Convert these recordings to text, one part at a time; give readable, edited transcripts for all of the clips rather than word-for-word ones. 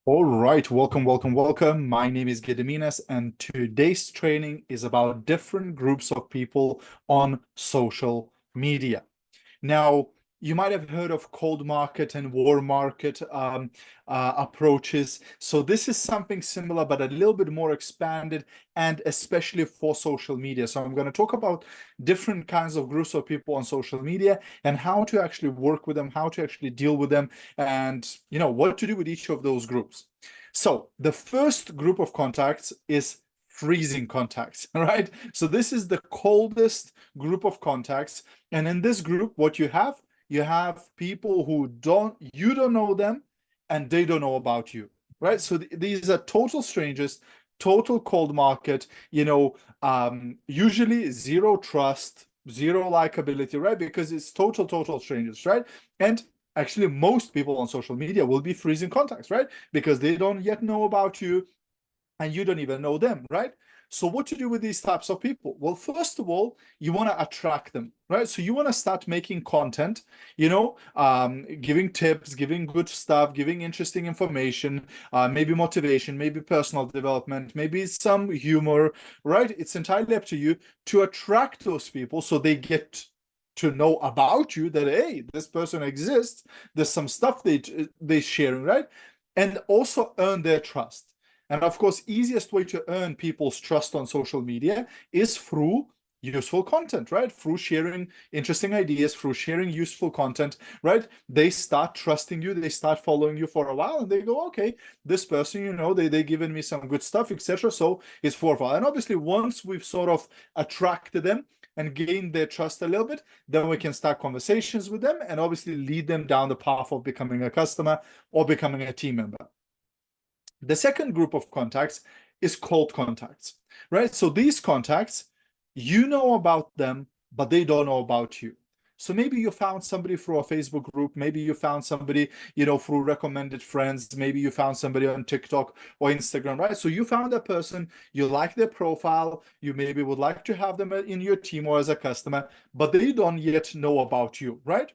All right, welcome. My name is Gediminas, and today's training is about different groups of people on social media. Now, you might have heard of cold market and warm market approaches. So this is something similar, but a little bit more expanded, and especially for social media. So I'm going to talk about different kinds of groups of people on social media and how to actually work with them, how to actually deal with them, and what to do with each of those groups. So the first group of contacts is freezing contacts, right? So this is the coldest group of contacts. And in this group, what you have people who you don't know them and they don't know about you, right? So these are total strangers, total cold market, usually zero trust, zero likability, right? Because it's total strangers, right? And actually most people on social media will be freezing contacts, right? Because they don't yet know about you and you don't even know them, right? So what to do with these types of people? Well, first of all, you want to attract them, right? So you want to start making content, giving tips, giving good stuff, giving interesting information, maybe motivation, maybe personal development, maybe some humor, right? It's entirely up to you to attract those people so they get to know about you, that hey, this person exists, there's some stuff they sharing, right? And also earn their trust. And of course, easiest way to earn people's trust on social media is through useful content, right? Through sharing interesting ideas, through sharing useful content, right? They start trusting you, they start following you for a while, and they go, okay, this person, they given me some good stuff, etc. So it's worthwhile. And obviously, once we've sort of attracted them and gained their trust a little bit, then we can start conversations with them and obviously lead them down the path of becoming a customer or becoming a team member. The second group of contacts is cold contacts, right? So these contacts, you know about them, but they don't know about you. So maybe you found somebody through a Facebook group, maybe you found somebody, through recommended friends, maybe you found somebody on TikTok or Instagram, right? So you found a person, you like their profile, you maybe would like to have them in your team or as a customer, but they don't yet know about you, right?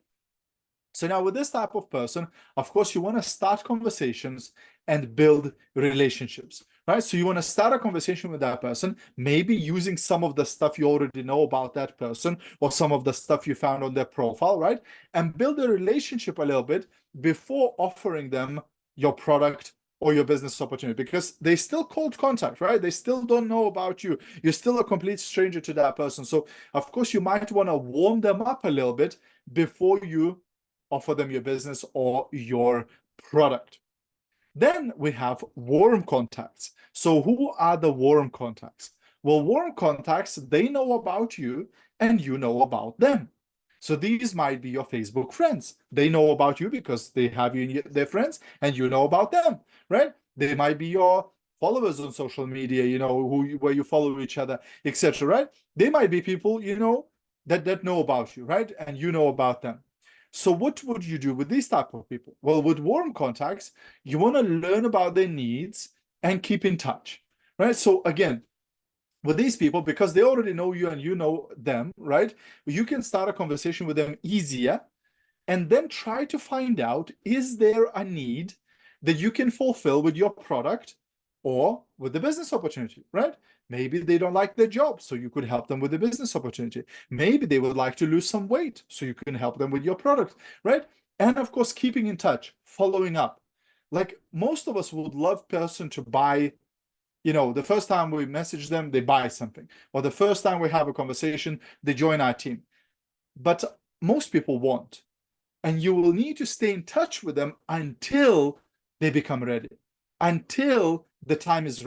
So now with this type of person, of course, you want to start conversations and build relationships, right? So you want to start a conversation with that person, maybe using some of the stuff you already know about that person or some of the stuff you found on their profile, right? And build a relationship a little bit before offering them your product or your business opportunity, because they still cold contact, right? They still don't know about you. You're still a complete stranger to that person. So of course, you might want to warm them up a little bit before you offer them your business or your product. Then we have warm contacts. So who are the warm contacts? Well, warm contacts, they know about you and you know about them. So these might be your Facebook friends. They know about you because they have you in their friends and you know about them, right? They might be your followers on social media, where you follow each other, etc., right? They might be people, that know about you, right? And you know about them. So what would you do with these type of people? Well, with warm contacts, you want to learn about their needs and keep in touch, right? So again, with these people, because they already know you and you know them, right? You can start a conversation with them easier and then try to find out, is there a need that you can fulfill with your product or with the business opportunity, right? Maybe they don't like their job, so you could help them with the business opportunity. Maybe they would like to lose some weight, so you can help them with your product, right? And of course, keeping in touch, following up. Like most of us would love person to buy, the first time we message them, they buy something. Or the first time we have a conversation, they join our team. But most people won't, and you will need to stay in touch with them until they become ready, until the time is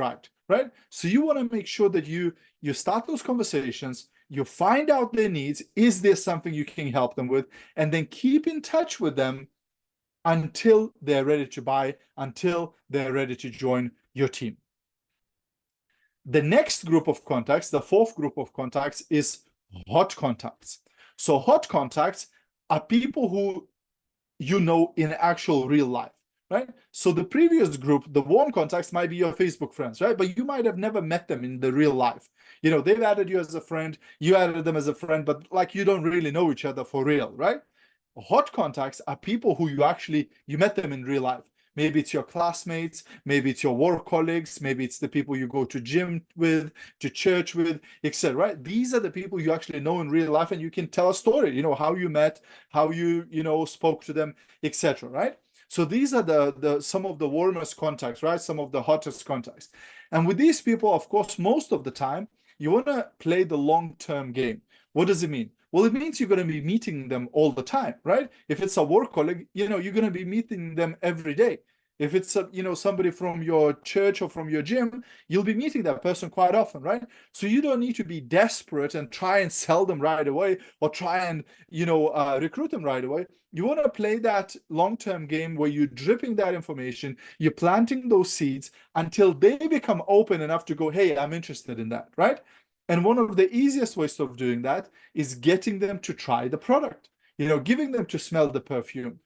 right? So you want to make sure that you start those conversations, you find out their needs, is there something you can help them with, and then keep in touch with them until they're ready to buy, until they're ready to join your team. The next group of contacts, the fourth group of contacts, is hot contacts. So hot contacts are people who in actual real life, right? So the previous group, the warm contacts, might be your Facebook friends, right? But you might have never met them in the real life. They've added you as a friend, you added them as a friend, but like you don't really know each other for real, right? Hot contacts are people who you met them in real life. Maybe it's your classmates, maybe it's your work colleagues, maybe it's the people you go to gym with, to church with, etc. Right? These are the people you actually know in real life, and you can tell a story, how you met, how you, spoke to them, etc. Right? So these are the some of the warmest contacts, right? Some of the hottest contacts. And with these people, of course, most of the time, you want to play the long-term game. What does it mean? Well, it means you're going to be meeting them all the time, right? If it's a work colleague, you're going to be meeting them every day. If it's somebody from your church or from your gym, you'll be meeting that person quite often, right? So you don't need to be desperate and try and sell them right away, or try and recruit them right away. You want to play that long-term game where you're dripping that information, you're planting those seeds until they become open enough to go, hey, I'm interested in that, right? And one of the easiest ways of doing that is getting them to try the product, giving them to smell the perfume,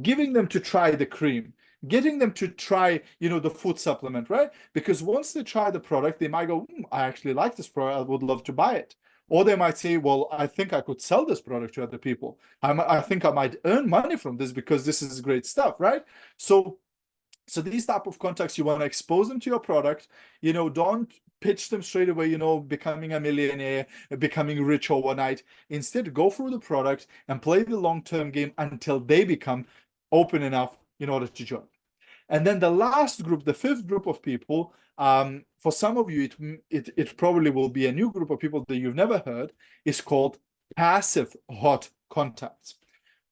giving them to try the cream, getting them to try, the food supplement, right? Because once they try the product, they might go, I actually like this product, I would love to buy it. Or they might say, well, I think I could sell this product to other people. I think I might earn money from this because this is great stuff, right? So these type of contacts, you want to expose them to your product. Don't pitch them straight away, becoming a millionaire, becoming rich overnight. Instead, go through the product and play the long-term game until they become open enough in order to join. And then the last group, the fifth group of people, for some of you, it probably will be a new group of people that you've never heard, is called passive hot contacts.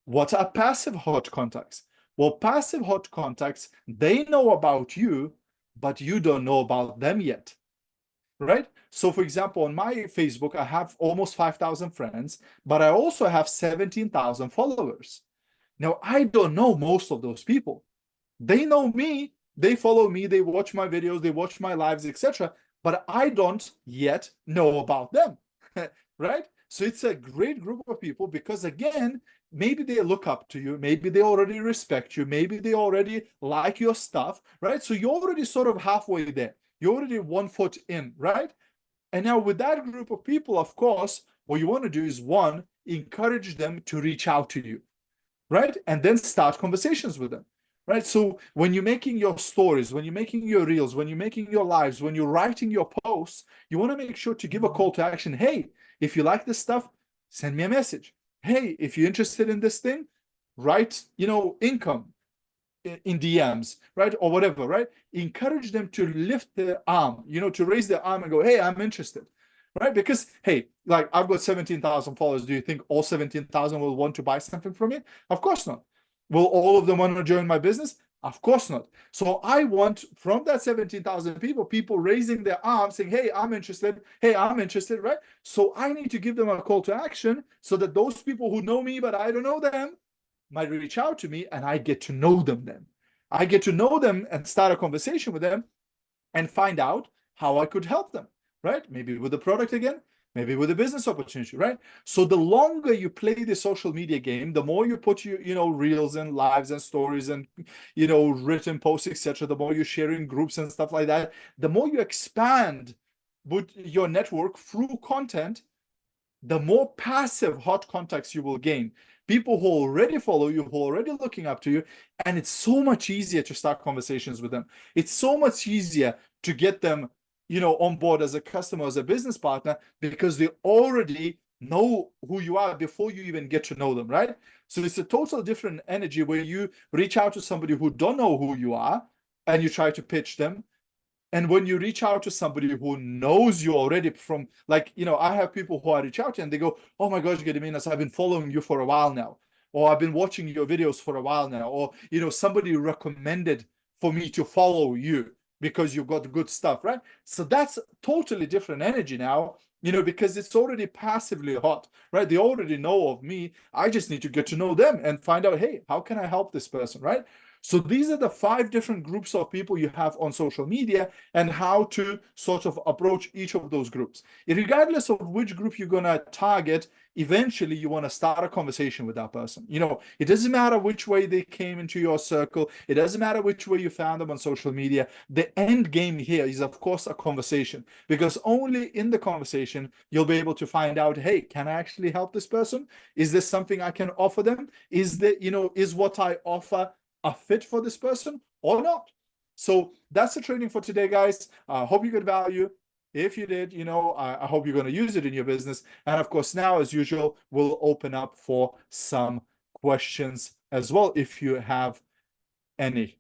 What are passive hot contacts? Well, passive hot contacts, they know about you, but you don't know about them yet, right? So for example, on my Facebook, I have almost 5,000 friends, but I also have 17,000 followers. Now, I don't know most of those people. They know me, they follow me, they watch my videos, they watch my lives, etc. But I don't yet know about them, right? So it's a great group of people because, again, maybe they look up to you, maybe they already respect you, maybe they already like your stuff, right? So you're already sort of halfway there. You're already 1 foot in, right? And now with that group of people, of course, what you want to do is, one, encourage them to reach out to you, right? And then start conversations with them, right? So when you're making your stories, when you're making your reels, when you're making your lives, when you're writing your posts, you want to make sure to give a call to action. Hey, if you like this stuff, send me a message. Hey, if you're interested in this thing, write, income in DMs, right? Or whatever, right? Encourage them to lift their arm, to raise their arm and go, hey, I'm interested, right? Because, hey, like, I've got 17,000 followers. Do you think all 17,000 will want to buy something from me? Of course not. Will all of them want to join my business? Of course not. So I want, from that 17,000 people raising their arms saying, hey, I'm interested. Hey, I'm interested, right? So I need to give them a call to action so that those people who know me, but I don't know them, might reach out to me, and I get to know them then. I get to know them and start a conversation with them and find out how I could help them, right? Maybe with the product again, maybe with a business opportunity, right? So the longer you play the social media game, the more you put reels and lives and stories and written posts, etc., the more you share in groups and stuff like that, the more you expand with your network through content, the more passive hot contacts you will gain. People who already follow you, who are already looking up to you, and it's so much easier to start conversations with them. It's so much easier to get them, on board as a customer, as a business partner, because they already know who you are before you even get to know them, right? So it's a total different energy where you reach out to somebody who don't know who you are and you try to pitch them. And when you reach out to somebody who knows you already from, like, I have people who I reach out to and they go, oh my gosh, Gediminas, I've been following you for a while now. Or I've been watching your videos for a while now. Or, somebody recommended for me to follow you because you've got good stuff, right? So that's totally different energy now, because it's already passively hot, right? They already know of me. I just need to get to know them and find out, hey, how can I help this person, right? So these are the 5 different groups of people you have on social media and how to sort of approach each of those groups. Regardless of which group you're going to target, eventually you want to start a conversation with that person. It doesn't matter which way they came into your circle. It doesn't matter which way you found them on social media. The end game here is, of course, a conversation, because only in the conversation you'll be able to find out, hey, can I actually help this person? Is this something I can offer them? Is what I offer a fit for this person, or not. So that's the training for today, guys. I hope you got value. If you did, I hope you're going to use it in your business. And of course, now, as usual, we'll open up for some questions as well, if you have any.